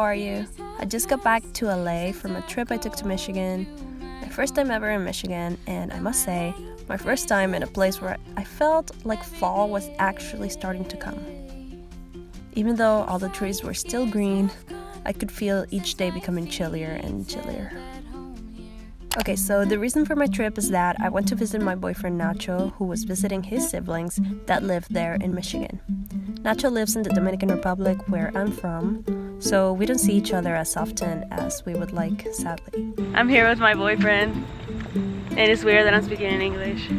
are you? I just got back to LA from a trip I took to Michigan. My first time ever in Michigan, and I must say, my first time in a place where I felt like fall was actually starting to come. Even though all the trees were still green, I could feel each day becoming chillier and chillier. Okay, so the reason for my trip is that I went to visit my boyfriend Nacho, who was visiting his siblings that lived there in Michigan. Nacho lives in the Dominican Republic, where I'm from, so we don't see each other as often as we would like, sadly. I'm here with my boyfriend, and it's weird that I'm speaking in English.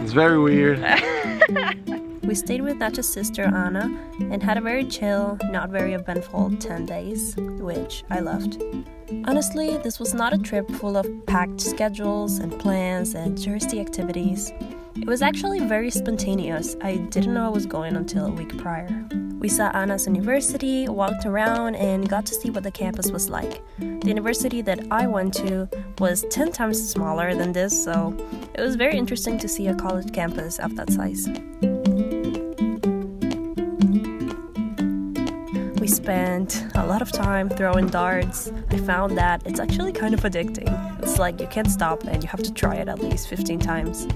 It's very weird. We stayed with Nacho's sister Anna and had a very chill, not very eventful 10 days, which I loved. Honestly, this was not a trip full of packed schedules and plans and touristy activities. It was actually very spontaneous. I didn't know I was going until a week prior. We saw Anna's university, walked around, and got to see what the campus was like. The university that I went to was 10 times smaller than this, so it was very interesting to see a college campus of that size. We spent a lot of time throwing darts. I found that it's actually kind of addicting. It's like you can't stop and you have to try it at least 15 times.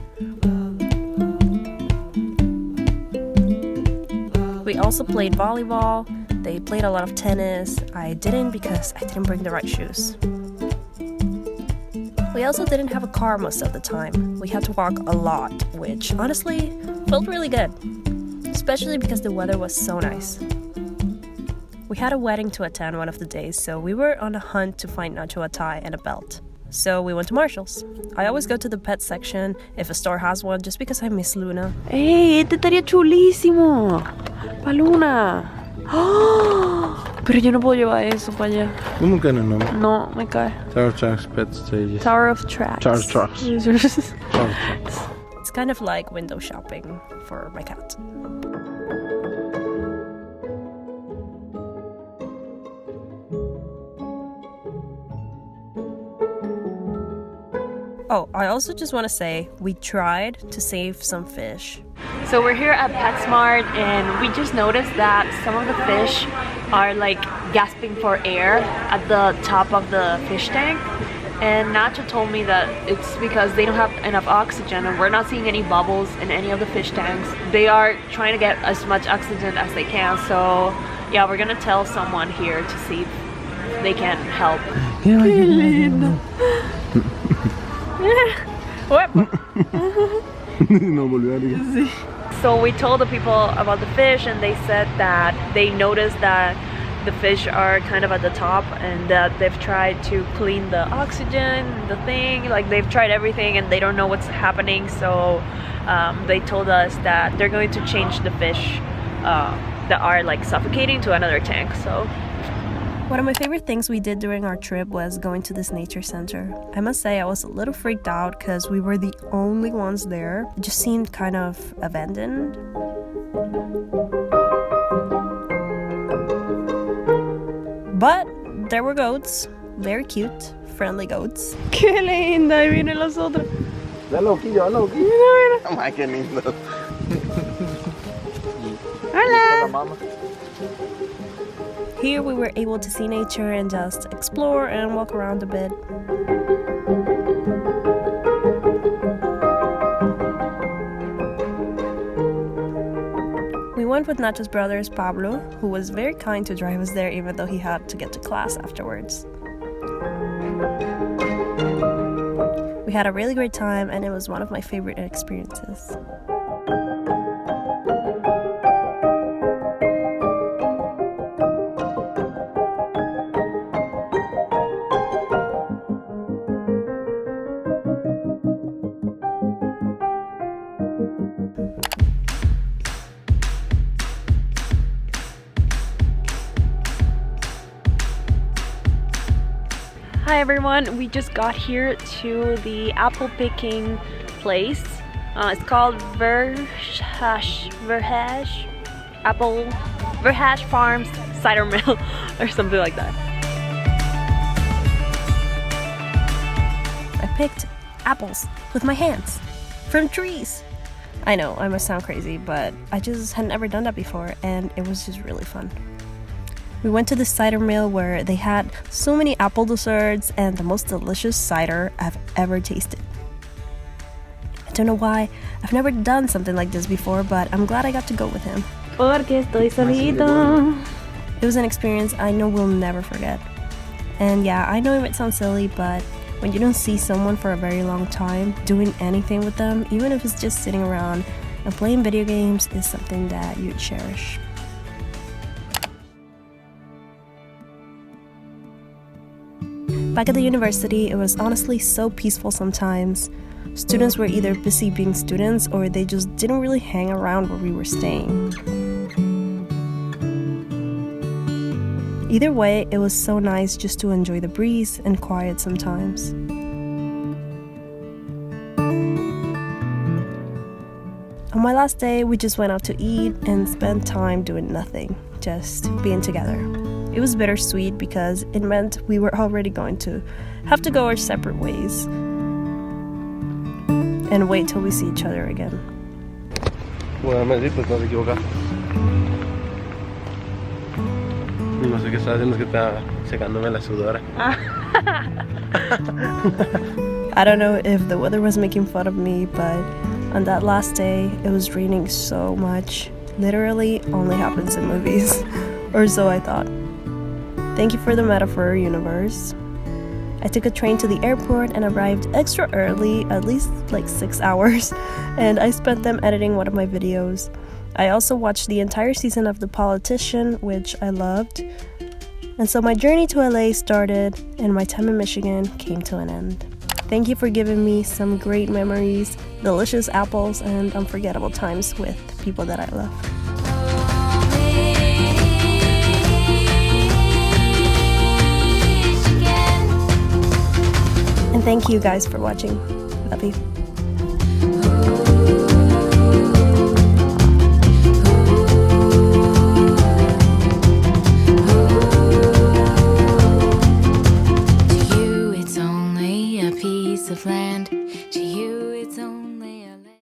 We also played volleyball. They played a lot of tennis. I didn't because I didn't bring the right shoes. We also didn't have a car most of the time. We had to walk a lot, which honestly felt really good, especially because the weather was so nice. We had a wedding to attend one of the days, so we were on a hunt to find Nacho a tie and a belt. So we went to Marshall's. I always go to the pet section if a store has one, just because I miss Luna. ¡Ey! Este estaría chulísimo. Pa' Luna. ¡Oh! Pero yo no puedo llevar eso para allá. ¿Cómo que no? No, me cae. Tower of Tracks Pet Stages. Tower of Tracks. Tower of Tracks. Tower of Tracks. It's kind of like window shopping for my cat. Oh, I also just want to say, we tried to save some fish. So we're here at PetSmart and we just noticed that some of the fish are like gasping for air at the top of the fish tank. And Nacho told me that it's because they don't have enough oxygen and we're not seeing any bubbles in any of the fish tanks. They are trying to get as much oxygen as they can. So yeah, we're gonna tell someone here to see if they can help. Qué lindo. No volvió a ligar. So we told the people about the fish and they said that they noticed that the fish are kind of at the top and that they've tried to clean the oxygen, the thing, like they've tried everything and they don't know what's happening. So they told us that they're going to change the fish that are like suffocating to another tank. So one of my favorite things we did during our trip was going to this nature center. I must say I was a little freaked out because we were the only ones there. It just seemed kind of abandoned. But there were goats, very cute, friendly goats. ¡Qué linda! Ahí vienen los otros. Dale loquillo, dale loquillo. Ay, qué lindo. Hola! Here we were able to see nature and just explore and walk around a bit. We went with Nacho's brothers, Pablo, who was very kind to drive us there even though he had to get to class afterwards. We had a really great time and it was one of my favorite experiences. Hi everyone, we just got here to the apple picking place. It's called Verhash Farms Cider Mill or something like that. I picked apples with my hands from trees. I know, I must sound crazy, but I just had never done that before and it was just really fun. We went to the cider mill where they had so many apple desserts and the most delicious cider I've ever tasted. I don't know why, I've never done something like this before, but I'm glad I got to go with him. Porque estoy solito. It was an experience I know we'll never forget. And yeah, I know it might sound silly, but when you don't see someone for a very long time, doing anything with them, even if it's just sitting around and playing video games, is something that you'd cherish. Back at the university, it was honestly so peaceful sometimes. Students were either busy being students or they just didn't really hang around where we were staying. Either way, it was so nice just to enjoy the breeze and quiet sometimes. On my last day, we just went out to eat and spent time doing nothing, just being together. It was bittersweet because it meant we were already going to have to go our separate ways and wait till we see each other again. Bueno, Madrid, pues no te equivocas. No sé qué estaba haciendo, es que estaba secándome la sudora. I don't know if the weather was making fun of me, but on that last day, it was raining so much. Literally only happens in movies, or so I thought. Thank you for the metaphor, universe. I took a train to the airport and arrived extra early, at least like 6 hours, and I spent them editing one of my videos. I also watched the entire season of The Politician, which I loved. And so my journey to LA started, and my time in Michigan came to an end. Thank you for giving me some great memories, delicious apples, and unforgettable times with people that I love. And thank you guys for watching. Love you.